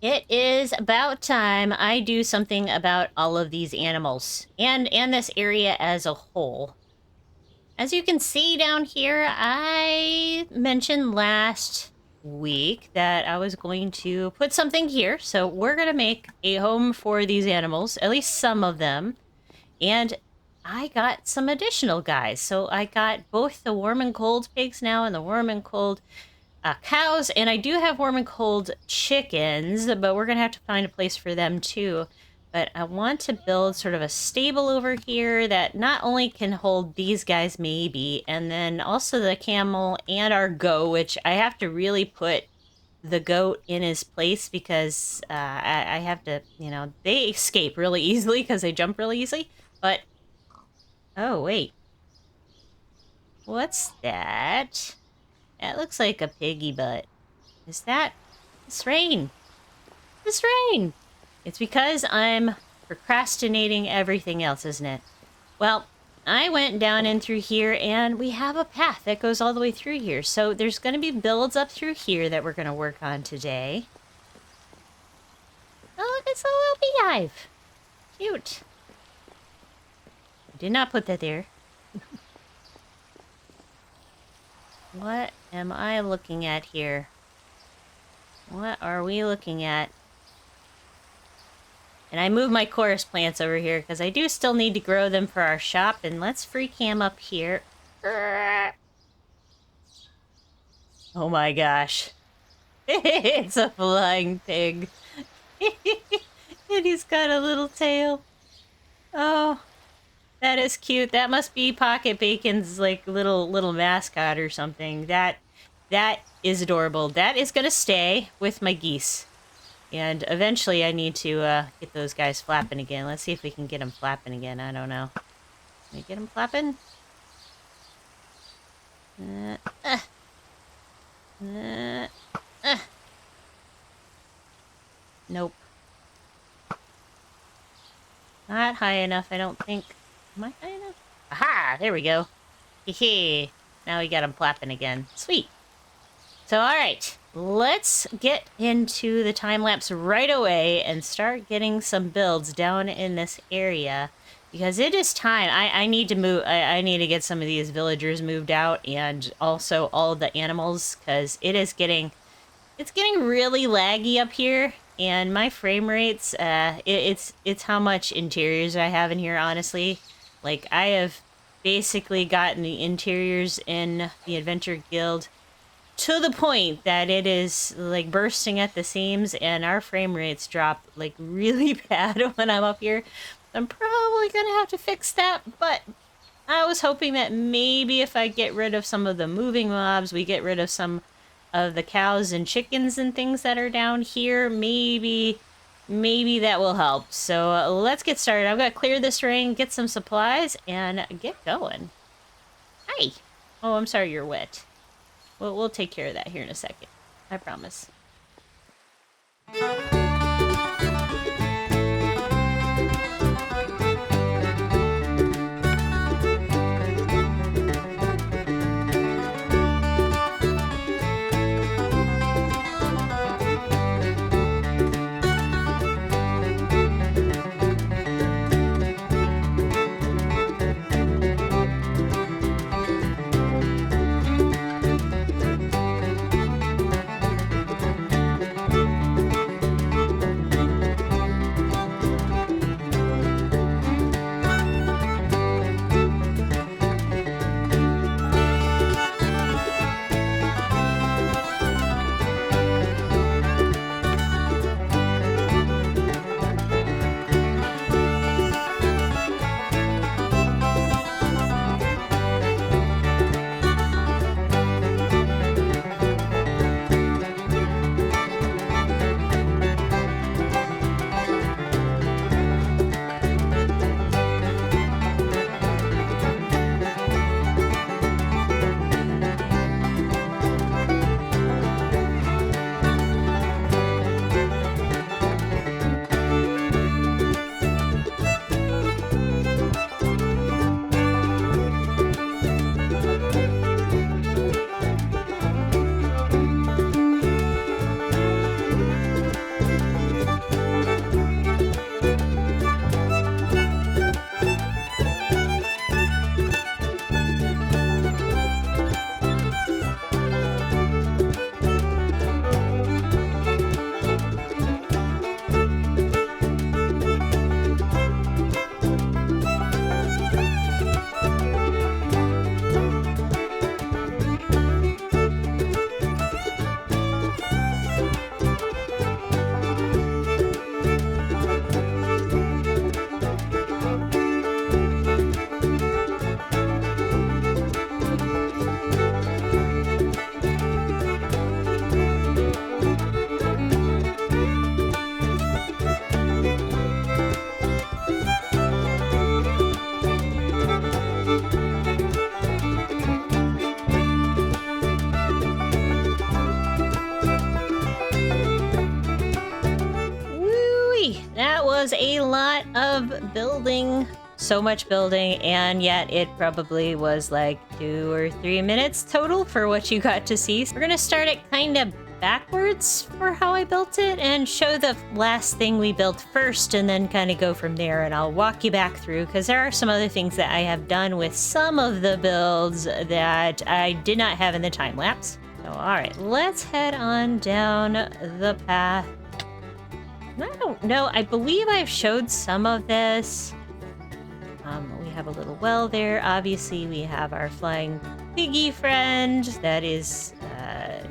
It is about time I do something about all of these animals and this area as a whole. As you can see down here, I mentioned last week that I was going to put something here. So we're going to make a home for these animals, at least some of them. And I got some additional guys. So I got both the warm and cold pigs now and the warm and cold cows, and I do have warm and cold chickens, but we're gonna have to find a place for them too. But I want to build sort of a stable over here that not only can hold these guys maybe, and then also the camel and our goat, which I have to really put the goat in his place because I have to, you know, they escape really easily because they jump really easily. But, oh wait, what's that? That looks like a piggy butt. Is that... It's rain. It's rain. It's because I'm procrastinating everything else, isn't it? Well, I went down in through here, and we have a path that goes all the way through here. So there's going to be builds up through here that we're going to work on today. Oh, look, it's a little beehive. Cute. I did not put that there. What am I looking at here? What are we looking at? And I moved my chorus plants over here because I do still need to grow them for our shop. And let's free cam up here. Oh my gosh. It's a flying pig. And he's got a little tail. Oh. That is cute. That must be Pocket Bacon's like little mascot or something. That is adorable. That is gonna stay with my geese. And eventually I need to get those guys flapping again. Let's see if we can get them flapping again. I don't know. Can we get them flapping? Nope. Not high enough, I don't think. Am I high enough? Aha! There we go. Hee. Now we got them flapping again. Sweet. So, alright. Let's get into the time-lapse right away and start getting some builds down in this area. Because it is time. I need to move. I need to get some of these villagers moved out. And also all of the animals. Because it is getting... It's getting really laggy up here. And my frame rates... it's how much interiors I have in here, honestly. Like, I have basically gotten the interiors in the Adventure Guild to the point that it is, like, bursting at the seams, and our frame rates drop, like, really bad when I'm up here. I'm probably gonna have to fix that, but I was hoping that maybe if I get rid of some of the moving mobs, we get rid of some of the cows and chickens and things that are down here, maybe that will help. So let's get started. I've got to clear this ring, get some supplies, and get going. Hi. Oh, I'm sorry you're wet. We'll take care of that here in a second. I promise. a lot of building. So much building, and yet it probably was like 2 or 3 minutes total for what you got to see. So we're gonna start it kind of backwards for how I built it and show the last thing we built first and then kind of go from there, and I'll walk you back through because there are some other things that I have done with some of the builds that I did not have in the time lapse. So alright, let's head on down the path. I don't know, I believe I've showed some of this. We have a little well there. Obviously, we have our flying piggy friend. That is,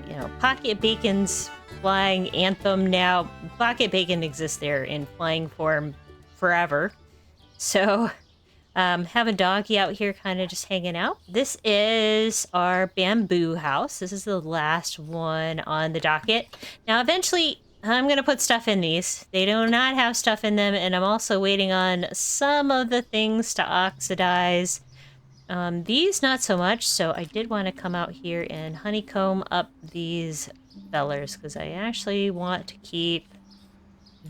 you know, Pocket Bacon's flying anthem now. Pocket Bacon exists there in flying form forever. So, have a doggy out here kind of just hanging out. This is our bamboo house. This is the last one on the docket. Now, eventually, I'm going to put stuff in these. They do not have stuff in them, and I'm also waiting on some of the things to oxidize. These, not so much, so I did want to come out here and honeycomb up these fellers, because I actually want to keep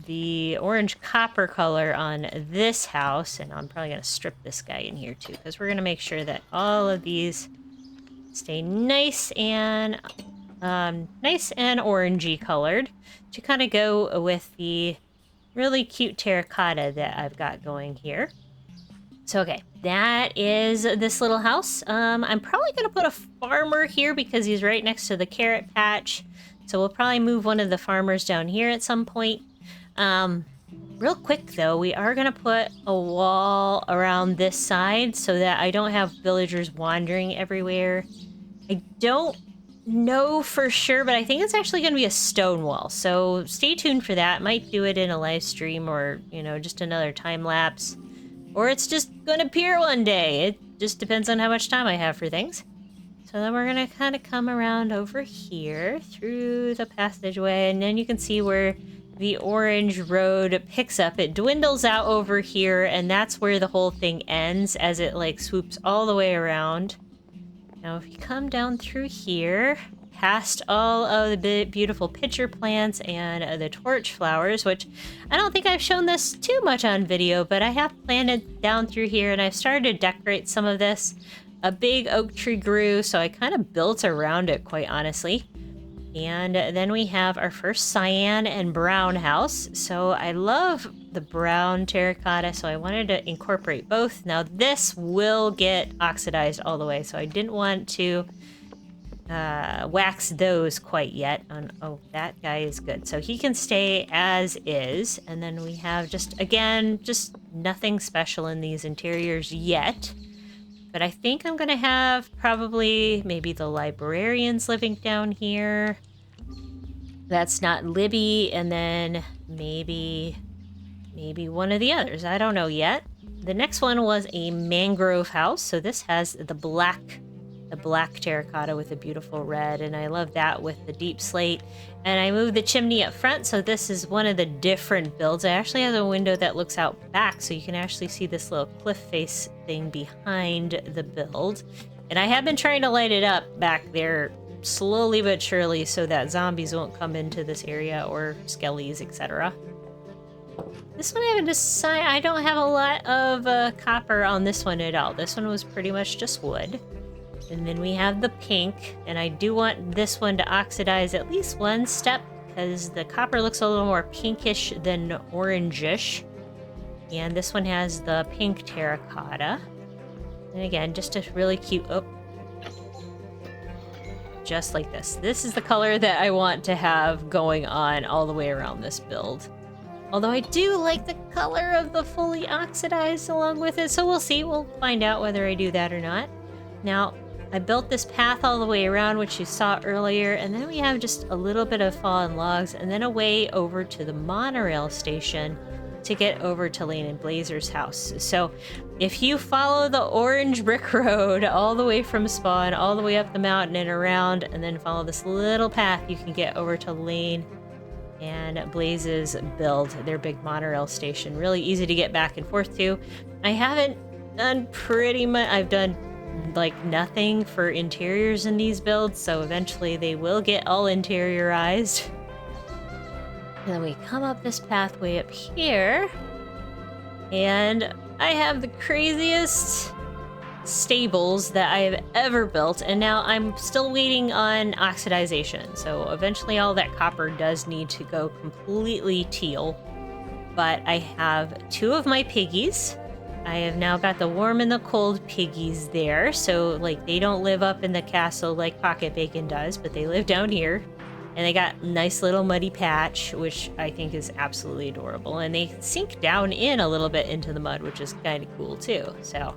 the orange copper color on this house, and I'm probably going to strip this guy in here too, because we're going to make sure that all of these stay nice and orangey colored to kind of go with the really cute terracotta that I've got going here. So, okay, that is this little house. I'm probably going to put a farmer here because he's right next to the carrot patch. So we'll probably move one of the farmers down here at some point. Real quick, though, we are going to put a wall around this side so that I don't have villagers wandering everywhere. I don't know for sure, but I think it's actually going to be a stone wall, so stay tuned for that. Might do it in a live stream or, you know, just another time lapse, or it's just going to appear one day. It just depends on how much time I have for things. So then we're going to kind of come around over here through the passageway, and then you can see where the orange road picks up. It dwindles out over here, and that's where the whole thing ends as it like swoops all the way around. Now, if you come down through here, past all of the beautiful pitcher plants and the torch flowers, which I don't think I've shown this too much on video, but I have planted down through here, and I've started to decorate some of this. A big oak tree grew, so I kind of built around it, quite honestly. And then we have our first cyan and brown house. So I love the brown terracotta, so I wanted to incorporate both. Now this will get oxidized all the way, so I didn't want to wax those quite yet. Oh, that guy is good. So he can stay as is. And then we have just nothing special in these interiors yet. But I think I'm gonna have probably maybe the librarians living down here. That's not Libby, and then maybe one of the others. I don't know yet. The next one was a mangrove house. So this has the black terracotta with a beautiful red, and I love that with the deep slate. And I moved the chimney up front, so this is one of the different builds. I actually have a window that looks out back, so you can actually see this little cliff face thing behind the build. And I have been trying to light it up back there slowly but surely so that zombies won't come into this area, or skellies, etc. This one I haven't decided. I don't have a lot of copper on this one at all. This one was pretty much just wood. And then we have the pink, and I do want this one to oxidize at least one step because the copper looks a little more pinkish than orangish. And this one has the pink terracotta. And again, just a really cute, just like this. This is the color that I want to have going on all the way around this build. Although I do like the color of the fully oxidized along with it, so we'll see. We'll find out whether I do that or not. Now, I built this path all the way around, which you saw earlier, and then we have just a little bit of fallen logs, and then a way over to the monorail station to get over to Lane and Blazer's house. So if you follow the orange brick road all the way from spawn, all the way up the mountain and around, and then follow this little path, you can get over to Lane and Blaze's build, their big monorail station. Really easy to get back and forth to. I haven't done pretty much, I've done like nothing for interiors in these builds, so eventually they will get all interiorized. And then we come up this pathway up here, And I have the craziest stables that I have ever built, and now I'm still waiting on oxidization. So eventually all that copper does need to go completely teal. But I have 2 of my piggies. I have now got the warm and the cold piggies there. So like they don't live up in the castle like Pocket Bacon does, but they live down here. And they got a nice little muddy patch, which I think is absolutely adorable. And they sink down in a little bit into the mud, which is kind of cool too. So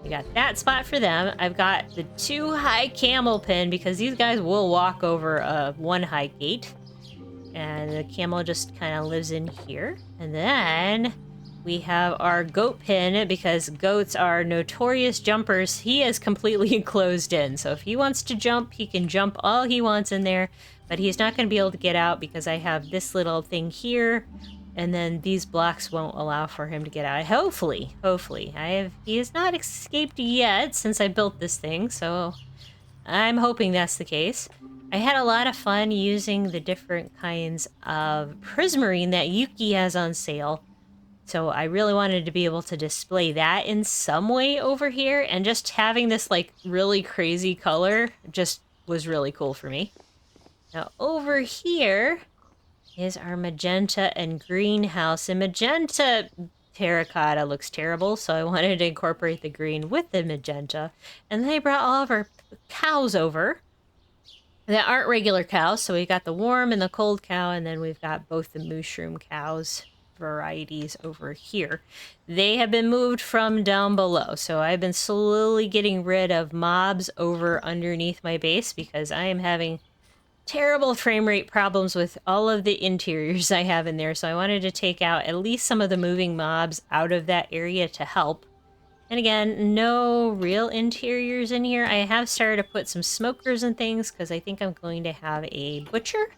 we got that spot for them. I've got the 2 high camel pen because these guys will walk over a 1 high gate. And the camel just kind of lives in here. And then we have our goat pen because goats are notorious jumpers. He is completely enclosed in. So if he wants to jump, he can jump all he wants in there. But he's not going to be able to get out because I have this little thing here. And then these blocks won't allow for him to get out. Hopefully. He has not escaped yet since I built this thing. So I'm hoping that's the case. I had a lot of fun using the different kinds of prismarine that Yuki has on sale. So I really wanted to be able to display that in some way over here. And just having this like really crazy color just was really cool for me. Now over here is our magenta and green house. And magenta terracotta looks terrible, so I wanted to incorporate the green with the magenta. And then I brought all of our cows over that aren't regular cows. So we got the warm and the cold cow, and then we've got both the mushroom cows varieties over here. They have been moved from down below. So I've been slowly getting rid of mobs over underneath my base because I am having terrible frame rate problems with all of the interiors I have in there. So I wanted to take out at least some of the moving mobs out of that area to help. And again, no real interiors in here. I have started to put some smokers and things because I think I'm going to have a butcher,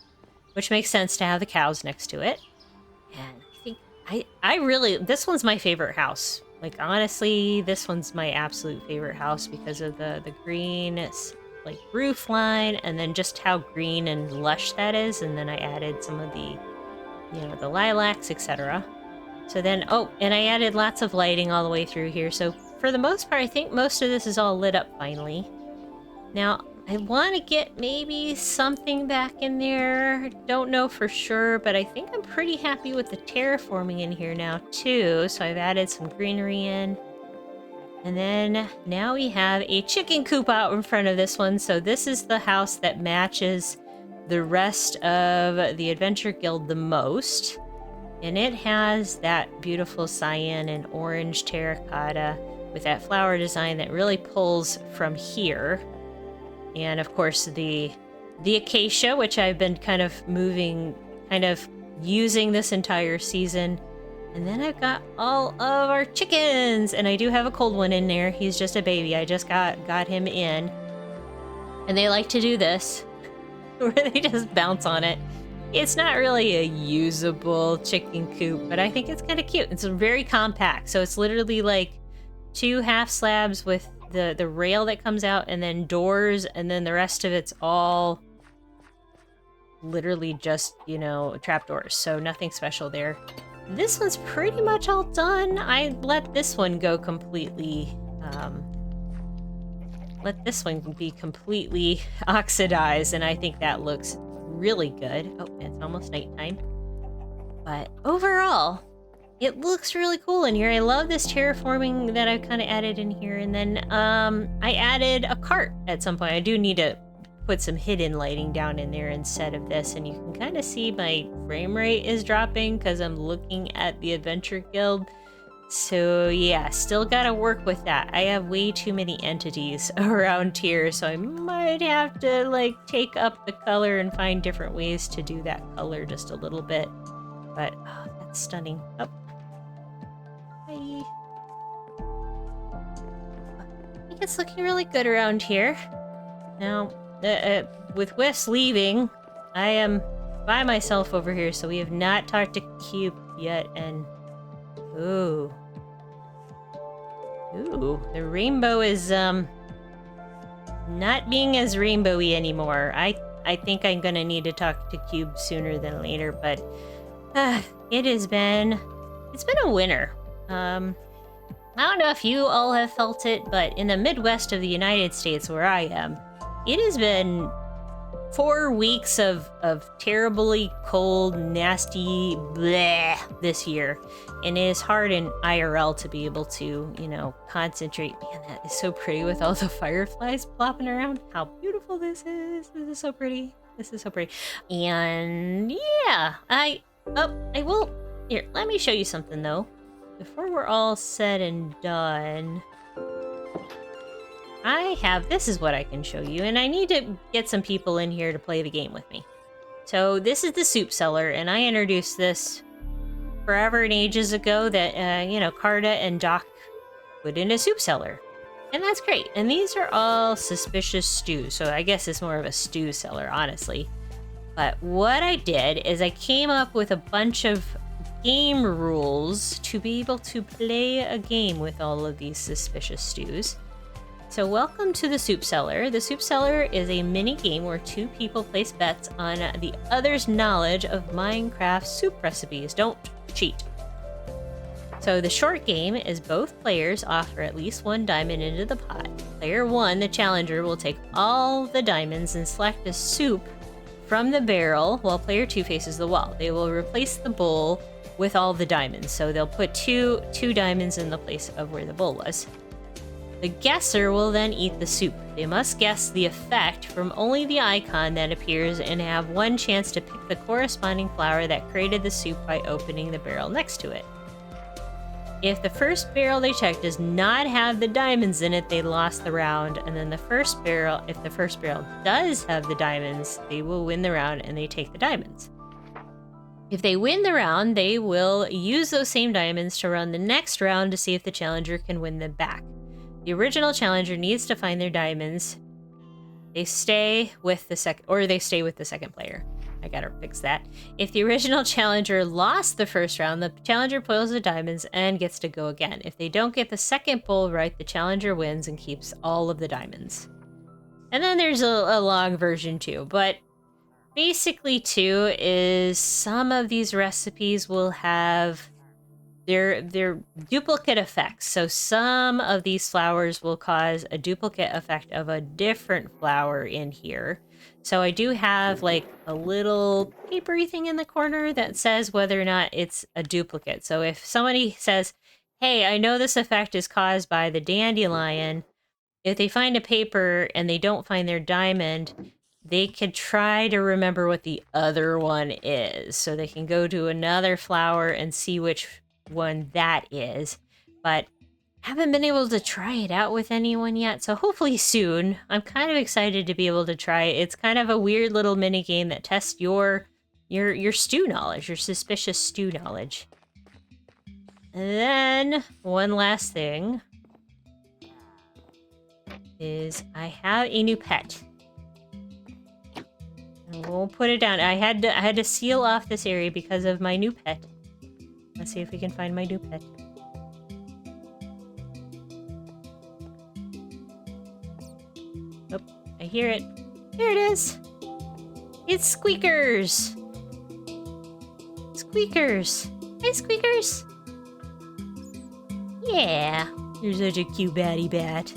which makes sense to have the cows next to it. And I think I really, this one's my favorite house. Like honestly, this one's my absolute favorite house because of the green like roof line, and then just how green and lush that is. And then I added some of the, you know, the lilacs, etc. So then, oh, and I added lots of lighting all the way through here. So for the most part, I think most of this is all lit up finally. Now, I want to get maybe something back in there. Don't know for sure, but I think I'm pretty happy with the terraforming in here now too. So I've added some greenery in. And then now we have a chicken coop out in front of this one. So this is the house that matches the rest of the Adventure Guild the most. And it has that beautiful cyan and orange terracotta with that flower design that really pulls from here. And of course the acacia, which I've been kind of using this entire season. And then I've got all of our chickens, and I do have a cold one in there. He's just a baby. I just got him in. And they like to do this, where they just bounce on it. It's not really a usable chicken coop, but I think it's kind of cute. It's very compact, so it's literally like 2 half slabs with the rail that comes out, and then doors, and then the rest of it's all literally just, you know, trapdoors. So nothing special there. This one's pretty much all done. I let this one go completely, let this one be completely oxidized, and I think that looks really good. Oh, it's almost nighttime. But overall, it looks really cool in here. I love this terraforming that I've kind of added in here. And then I added a cart at some point. I do need to put some hidden lighting down in there instead of this, and you can kind of see my frame rate is dropping because I'm looking at the Adventure Guild. So yeah, still gotta work with that. I have way too many entities around here, so I might have to like take up the color and find different ways to do that color just a little bit. But oh, that's stunning. Oh, hi. I think it's looking really good around here. Now, with Wes leaving, I am by myself over here, so we have not talked to Cube yet, and ooh, the rainbow is not being as rainbowy anymore. I think I'm gonna need to talk to Cube sooner than later, but it's been a winter. I don't know if you all have felt it, but in the Midwest of the United States where I am, it has been 4 weeks of terribly cold, nasty bleh this year. And it is hard in IRL to be able to, you know, concentrate. Man, that is so pretty with all the fireflies plopping around. How beautiful this is. This is so pretty. This is so pretty. And yeah, I will. Here, let me show you something though. Before we're all said and done, this is what I can show you, and I need to get some people in here to play the game with me. So this is the soup cellar, and I introduced this forever and ages ago that, you know, Carta and Doc put in a soup cellar. And that's great. And these are all suspicious stews, so I guess it's more of a stew cellar, honestly. But what I did is I came up with a bunch of game rules to be able to play a game with all of these suspicious stews. So welcome to the Soup Cellar. The Soup Cellar is a mini game where 2 people place bets on the other's knowledge of Minecraft soup recipes. Don't cheat. So the short game is both players offer at least 1 diamond into the pot. Player 1, the challenger, will take all the diamonds and select a soup from the barrel while player 2 faces the wall. They will replace the bowl with all the diamonds. So they'll put two diamonds in the place of where the bowl was. The guesser will then eat the soup. They must guess the effect from only the icon that appears and have 1 chance to pick the corresponding flower that created the soup by opening the barrel next to it. If the first barrel they check does not have the diamonds in it, they lost the round. And then if the first barrel does have the diamonds, they will win the round and they take the diamonds. If they win the round, they will use those same diamonds to run the next round to see if the challenger can win them back. The original challenger needs to find their diamonds. They stay with the second player. I gotta fix that. If the original challenger lost the first round, the challenger pulls the diamonds and gets to go again. If they don't get the second bowl right, the challenger wins and keeps all of the diamonds. And then there's a long version too, but basically too is some of these recipes will have their duplicate effects. So some of these flowers will cause a duplicate effect of a different flower in here. So I do have like a little papery thing in the corner that says whether or not it's a duplicate. So if somebody says, hey, I know this effect is caused by the dandelion, if they find a paper and they don't find their diamond, they could try to remember what the other one is. So they can go to another flower and see which one that is. But haven't been able to try it out with anyone yet, so hopefully soon. I'm kind of excited to be able to try it. It's kind of a weird little mini game that tests your stew knowledge, your suspicious stew knowledge. And then one last thing is I have a new pet. And we'll put it down. I had to seal off this area because of my new pet. Let's see if we can find my new pet. Oh, I hear it. There it is. It's Squeakers. Squeakers. Hi, Squeakers. Yeah, you're such a cute batty bat.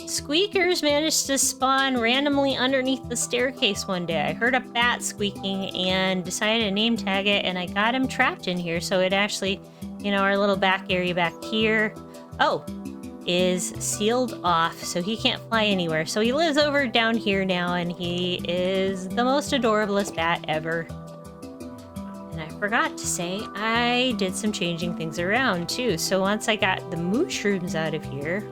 Squeakers managed to spawn randomly underneath the staircase one day. I heard a bat squeaking and decided to name tag it, and I got him trapped in here. So it actually, you know, our little back area back here, is sealed off, so he can't fly anywhere. So he lives over down here now, and he is the most adorablest bat ever. And I forgot to say, I did some changing things around too. So once I got the mushrooms out of here,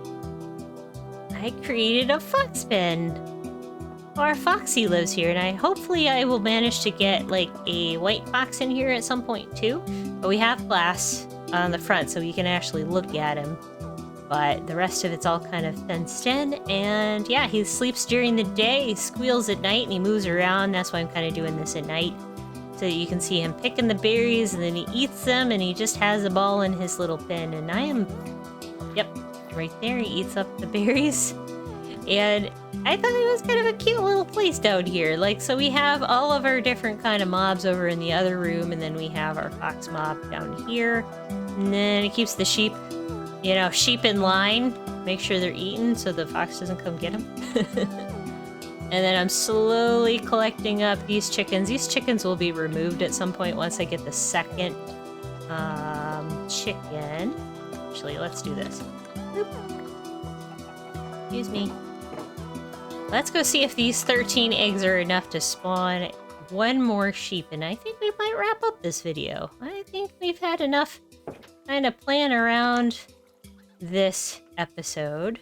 I created a fox pen. Our Foxy lives here, and hopefully I will manage to get like a white fox in here at some point too. But we have glass on the front, so you can actually look at him. But the rest of it's all kind of fenced in, and yeah, he sleeps during the day, he squeals at night, and he moves around. That's why I'm kind of doing this at night, so that you can see him picking the berries, and then he eats them, and he just has a ball in his little pen. And I am, yep, right there, he eats up the berries. And I thought it was kind of a cute little place down here. Like, so we have all of our different kind of mobs over in the other room, and then we have our fox mob down here. And then it keeps the sheep, you know, sheep in line. Make sure they're eaten so the fox doesn't come get them. And then I'm slowly collecting up these chickens. These chickens will be removed at some point once I get the second chicken. Actually, let's do this. Boop. Excuse me. Let's go see if these 13 eggs are enough to spawn one more sheep, and I think we might wrap up this video. I think we've had enough kind of plan around this episode.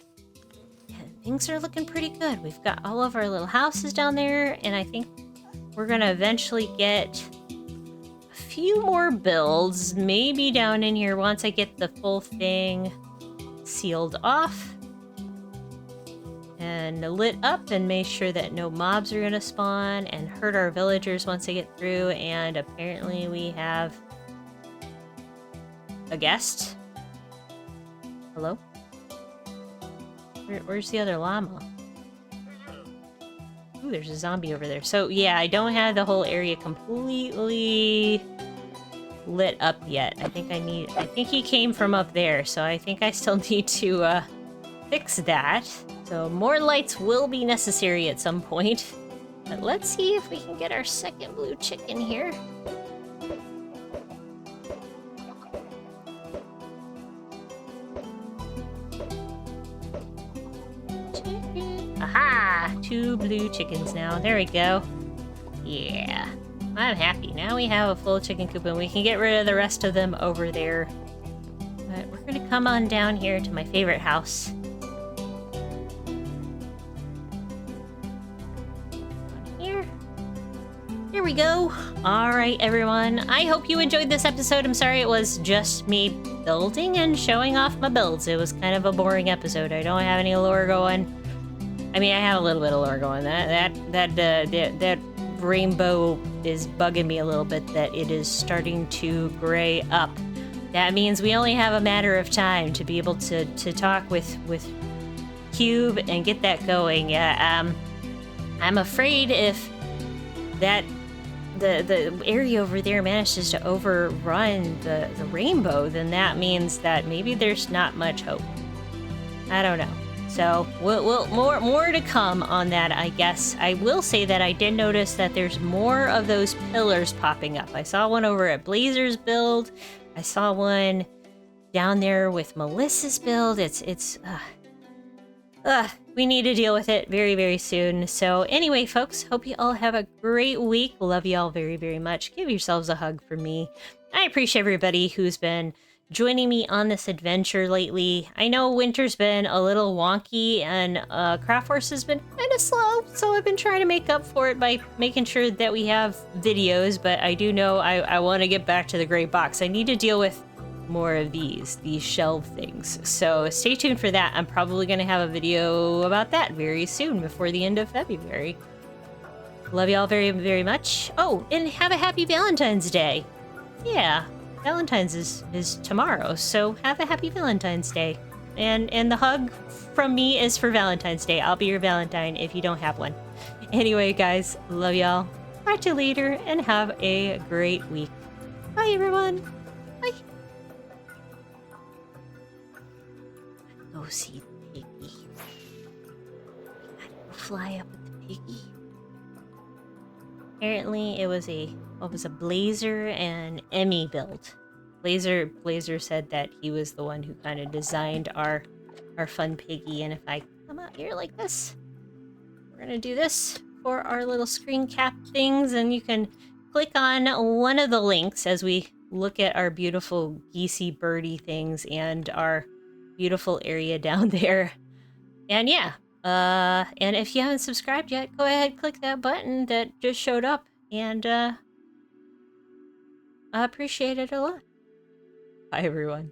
And things are looking pretty good. We've got all of our little houses down there, and I think we're gonna eventually get a few more builds, maybe down in here once I get the full thing sealed off and lit up and make sure that no mobs are going to spawn and hurt our villagers once they get through. And apparently we have a guest. Hello? Where's the other llama? Ooh, there's a zombie over there. So yeah, I don't have the whole area completely lit up yet. I think he came from up there, so I think I still need to fix that. So more lights will be necessary at some point. But let's see if we can get our second blue chicken here. Chicken. Aha! 2 blue chickens now. There we go. Yeah. I'm happy. Now we have a full chicken coop and we can get rid of the rest of them over there. But we're gonna come on down here to my favorite house. Here we go. Alright, everyone. I hope you enjoyed this episode. I'm sorry it was just me building and showing off my builds. It was kind of a boring episode. I don't have any lore going. I mean, I have a little bit of lore going. That rainbow is bugging me a little bit, that it is starting to gray up. That means we only have a matter of time to be able to talk with Cube and get that going. I'm afraid if that the area over there manages to overrun the rainbow, then that means that maybe there's not much hope. I don't know. So we'll more to come on that, I guess. I will say that I did notice that there's more of those pillars popping up. I saw one over at Blazer's build. I saw one down there with Melissa's build. We need to deal with it very, very soon. So anyway, folks, hope you all have a great week. Love you all very, very much. Give yourselves a hug from me. I appreciate everybody who's been joining me on this adventure lately. I know winter's been a little wonky and CraftWorks has been kind of slow, so I've been trying to make up for it by making sure that we have videos, but I do know I want to get back to the gray box. I need to deal with more of these shelf things, so stay tuned for that. I'm probably going to have a video about that very soon, before the end of February. Love y'all very, very much. Oh, and have a happy Valentine's Day. Yeah, Valentine's is tomorrow, so have a happy Valentine's Day. And the hug from me is for Valentine's Day. I'll be your Valentine if you don't have one. Anyway, guys, love y'all. Talk to you later, and have a great week. Bye, everyone. Bye. Go see the piggy. Fly up with the piggy. Apparently it was a Blazer and Emmy build. Blazer said that he was the one who kind of designed our fun piggy, and if I come out here like this, we're gonna do this for our little screen cap things, and you can click on one of the links as we look at our beautiful geesey birdie things and our beautiful area down there. And yeah, and if you haven't subscribed yet, go ahead, click that button that just showed up, and I appreciate it a lot. Bye, everyone.